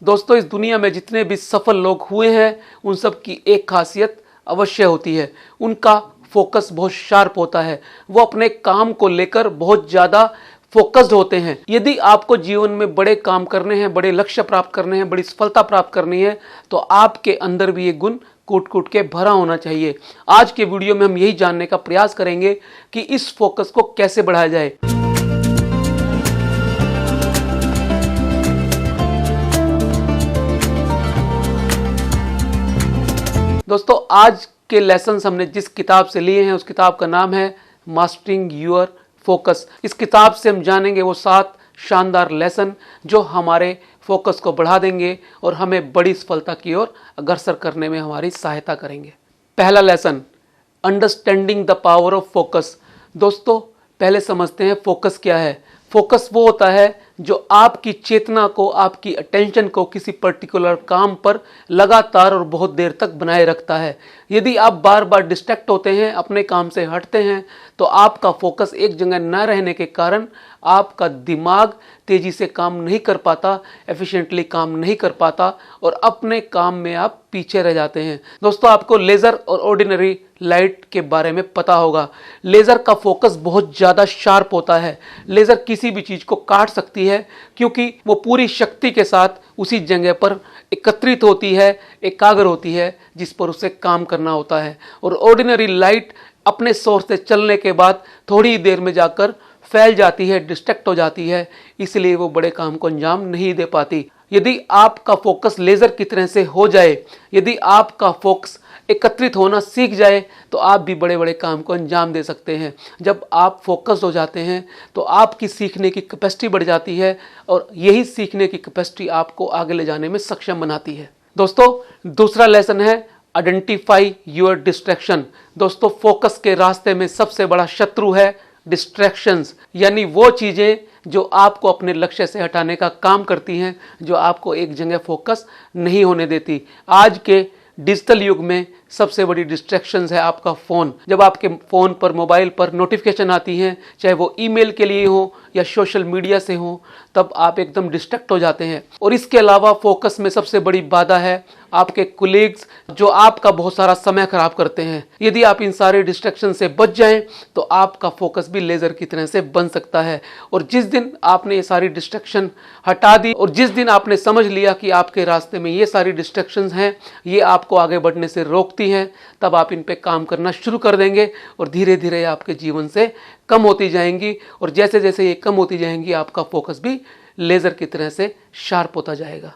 दोस्तों, इस दुनिया में जितने भी सफल लोग हुए हैं उन सब की एक खासियत अवश्य होती है, उनका फोकस बहुत शार्प होता है। वो अपने काम को लेकर बहुत ज़्यादा फोकस्ड होते हैं। यदि आपको जीवन में बड़े काम करने हैं, बड़े लक्ष्य प्राप्त करने हैं, बड़ी सफलता प्राप्त करनी है, तो आपके अंदर भी ये गुण कूट कूट के भरा होना चाहिए। आज के वीडियो में हम यही जानने का प्रयास करेंगे कि इस फोकस को कैसे बढ़ाया जाए। दोस्तों, आज के लेसन्स हमने जिस किताब से लिए हैं उस किताब का नाम है मास्टरिंग योर फोकस। इस किताब से हम जानेंगे वो 7 शानदार लेसन जो हमारे फोकस को बढ़ा देंगे और हमें बड़ी सफलता की ओर अग्रसर करने में हमारी सहायता करेंगे। पहला lesson, understanding the power of focus. दोस्तों, पहले समझते हैं फोकस क्या है। फोकस वो होता है जो आपकी चेतना को, आपकी अटेंशन को किसी पर्टिकुलर काम पर लगातार और बहुत देर तक बनाए रखता है। यदि आप बार बार डिस्ट्रैक्ट होते हैं, अपने काम से हटते हैं, तो आपका फोकस एक जगह न रहने के कारण आपका दिमाग तेजी से काम नहीं कर पाता, एफिशिएंटली काम नहीं कर पाता और अपने काम में आप पीछे रह जाते हैं। दोस्तों, आपको लेज़र और ऑर्डिनरी लाइट के बारे में पता होगा। लेज़र का फोकस बहुत ज़्यादा शार्प होता है। लेज़र किसी भी चीज़ को काट सकती है क्योंकि वो पूरी शक्ति के साथ उसी जगह पर एकत्रित होती है, एकाग्र होती है जिस पर उसे काम करना होता है। और ऑर्डिनरी लाइट अपने सोर्स से चलने के बाद थोड़ी देर में जाकर फैल जाती है, डिस्ट्रैक्ट हो जाती है, इसलिए वो बड़े काम को अंजाम नहीं दे पाती। यदि आपका फोकस लेज़र की तरह से हो जाए, यदि आपका फोकस एकत्रित होना सीख जाए, तो आप भी बड़े बड़े काम को अंजाम दे सकते हैं। जब आप फोकस्ड हो जाते हैं तो आपकी सीखने की कैपेसिटी बढ़ जाती है और यही सीखने की कैपेसिटी आपको आगे ले जाने में सक्षम बनाती है। दोस्तों, दूसरा लेसन है आइडेंटिफाई योर डिस्ट्रैक्शन। दोस्तों, फोकस के रास्ते में सबसे बड़ा शत्रु है डिस्ट्रैक्शंस, यानी वो चीज़ें जो आपको अपने लक्ष्य से हटाने का काम करती हैं, जो आपको एक जगह फोकस नहीं होने देती। आज के डिजिटल युग में सबसे बड़ी डिस्ट्रैक्शंस है आपका फ़ोन। जब आपके फ़ोन पर, मोबाइल पर नोटिफिकेशन आती हैं, चाहे वो ईमेल के लिए हो या सोशल मीडिया से हो, तब आप एकदम डिस्ट्रैक्ट हो जाते हैं। और इसके अलावा फोकस में सबसे बड़ी बाधा है आपके कोलीग्स जो आपका बहुत सारा समय खराब करते हैं। यदि आप इन सारे डिस्ट्रैक्शन से बच जाएं तो आपका फोकस भी लेज़र की तरह से बन सकता है। और जिस दिन आपने ये सारी डिस्ट्रैक्शन हटा दी और जिस दिन आपने समझ लिया कि आपके रास्ते में ये सारी डिस्ट्रैक्शंस हैं, ये आपको आगे बढ़ने से रोकती हैं, तब आप इन पे काम करना शुरू कर देंगे और धीरे धीरे आपके जीवन से कम होती जाएंगी। और जैसे जैसे ये कम होती जाएंगी, आपका फोकस भी लेज़र की तरह से शार्प होता जाएगा।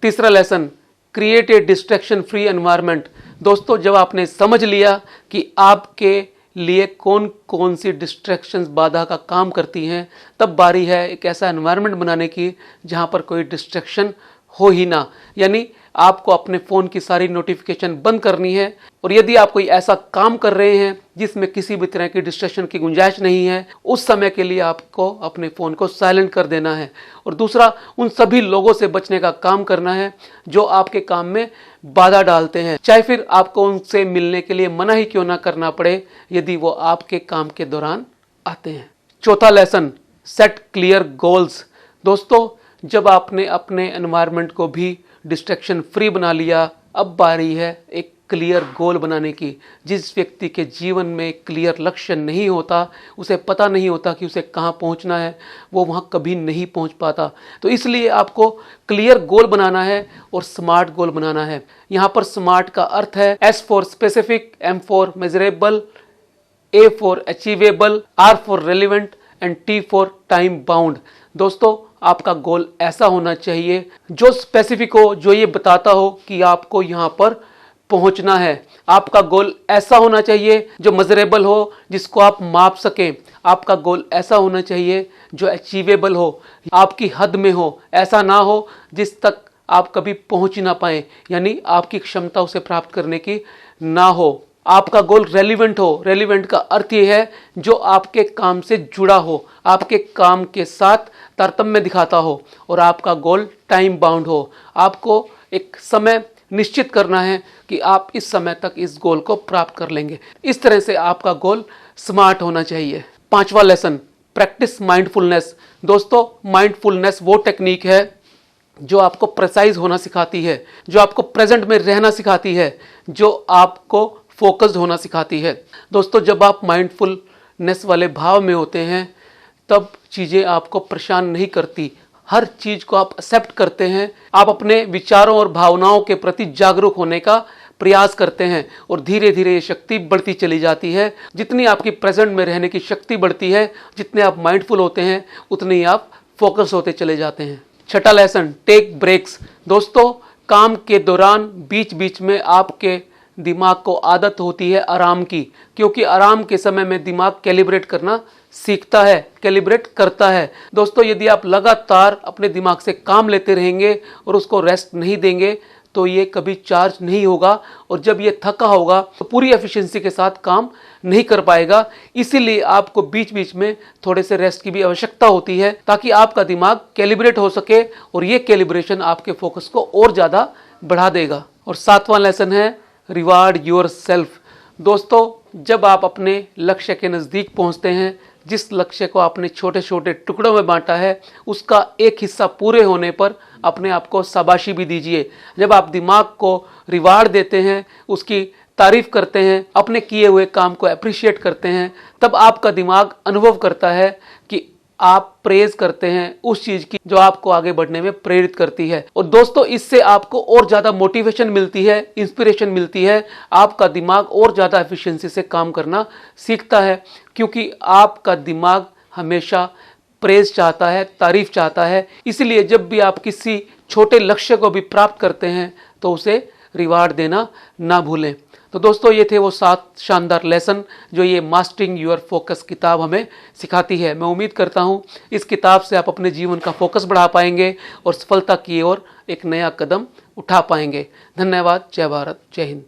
तीसरा lesson, create a distraction free environment. दोस्तों, जब आपने समझ लिया कि आपके लिए कौन कौन सी डिस्ट्रैक्शंस बाधा का काम करती हैं, तब बारी है एक ऐसा एनवायरनमेंट बनाने की जहां पर कोई डिस्ट्रैक्शन हो ही ना। यानी आपको अपने फ़ोन की सारी नोटिफिकेशन बंद करनी है। और यदि आप कोई ऐसा काम कर रहे हैं जिसमें किसी भी तरह की डिस्ट्रैक्शन की गुंजाइश नहीं है, उस समय के लिए आपको अपने फ़ोन को साइलेंट कर देना है। और दूसरा, उन सभी लोगों से बचने का काम करना है जो आपके काम में बाधा डालते हैं, चाहे फिर आपको उनसे मिलने के लिए मना ही क्यों ना करना पड़े, यदि वो आपके काम के दौरान आते हैं। चौथा लेसन, सेट क्लियर गोल्स। दोस्तों, जब आपने अपने एनवायरनमेंट को भी डिस्ट्रैक्शन फ्री बना लिया, अब बारी है एक क्लियर गोल बनाने की। जिस व्यक्ति के जीवन में क्लियर लक्ष्य नहीं होता, उसे पता नहीं होता कि उसे कहाँ पहुँचना है, वो वहाँ कभी नहीं पहुँच पाता। तो इसलिए आपको क्लियर गोल बनाना है और स्मार्ट गोल बनाना है। यहाँ पर स्मार्ट का अर्थ है S for specific, M for measurable, A for achievable, R for relevant and T for time bound. दोस्तों, आपका गोल ऐसा होना चाहिए जो स्पेसिफिक हो, जो ये बताता हो कि आपको यहाँ पर पहुँचना है। आपका गोल ऐसा होना चाहिए जो मेजरेबल हो, जिसको आप माप सकें। आपका गोल ऐसा होना चाहिए जो अचीवेबल हो, आपकी हद में हो। ऐसा ना हो जिस तक आप कभी पहुँच ना पाएँ, यानी आपकी क्षमता उसे प्राप्त करने की ना हो। आपका गोल रेलिवेंट हो। रेलिवेंट का अर्थ ये है जो आपके काम से जुड़ा हो, आपके काम के साथ तारतम्य दिखाता हो। और आपका गोल टाइम बाउंड हो। आपको एक समय निश्चित करना है कि आप इस समय तक इस गोल को प्राप्त कर लेंगे। इस तरह से आपका गोल स्मार्ट होना चाहिए। पांचवा लेसन, प्रैक्टिस माइंडफुलनेस। दोस्तों, माइंडफुलनेस वो टेक्निक है जो आपको प्रेसाइज होना सिखाती है, जो आपको प्रेजेंट में रहना सिखाती है, जो आपको फोकस्ड होना सिखाती है। दोस्तों, जब आप माइंडफुलनेस वाले भाव में होते हैं तब चीज़ें आपको परेशान नहीं करती, हर चीज़ को आप एक्सेप्ट करते हैं, आप अपने विचारों और भावनाओं के प्रति जागरूक होने का प्रयास करते हैं और धीरे धीरे ये शक्ति बढ़ती चली जाती है। जितनी आपकी प्रेजेंट में रहने की शक्ति बढ़ती है, जितने आप माइंडफुल होते हैं, उतने ही आप फोकस होते चले जाते हैं। छठा लेसन, टेक ब्रेक्स। दोस्तों, काम के दौरान बीच बीच में आपके दिमाग को आदत होती है आराम की, क्योंकि आराम के समय में दिमाग कैलिब्रेट करना सीखता है, कैलिब्रेट करता है। दोस्तों, यदि आप लगातार अपने दिमाग से काम लेते रहेंगे और उसको रेस्ट नहीं देंगे तो ये कभी चार्ज नहीं होगा, और जब ये थका होगा तो पूरी एफिशिएंसी के साथ काम नहीं कर पाएगा। इसीलिए आपको बीच बीच में थोड़े से रेस्ट की भी आवश्यकता होती है, ताकि आपका दिमाग कैलिब्रेट हो सके, और ये कैलिब्रेशन आपके फोकस को और ज़्यादा बढ़ा देगा। और सातवां लेसन है रिवार्ड योर सेल्फ। दोस्तों, जब आप अपने लक्ष्य के नज़दीक पहुंचते हैं, जिस लक्ष्य को आपने छोटे छोटे टुकड़ों में बांटा है, उसका एक हिस्सा पूरे होने पर अपने आप को शाबाशी भी दीजिए। जब आप दिमाग को रिवार्ड देते हैं, उसकी तारीफ करते हैं, अपने किए हुए काम को अप्रिशिएट करते हैं, तब आपका दिमाग अनुभव करता है कि आप प्रेज करते हैं उस चीज की जो आपको आगे बढ़ने में प्रेरित करती है। और दोस्तों, इससे आपको और ज्यादा मोटिवेशन मिलती है, इंस्पिरेशन मिलती है, आपका दिमाग और ज्यादा एफिशिएंसी से काम करना सीखता है, क्योंकि आपका दिमाग हमेशा प्रेज चाहता है, तारीफ चाहता है। इसलिए जब भी आप किसी छोटे लक्ष्य को भी प्राप्त करते हैं तो उसे रिवार्ड देना ना भूलें। तो दोस्तों, ये थे वो 7 शानदार लेसन जो ये मास्टरिंग योर फोकस किताब हमें सिखाती है। मैं उम्मीद करता हूँ इस किताब से आप अपने जीवन का फोकस बढ़ा पाएंगे और सफलता की ओर एक नया कदम उठा पाएंगे। धन्यवाद। जय भारत, जय हिंद।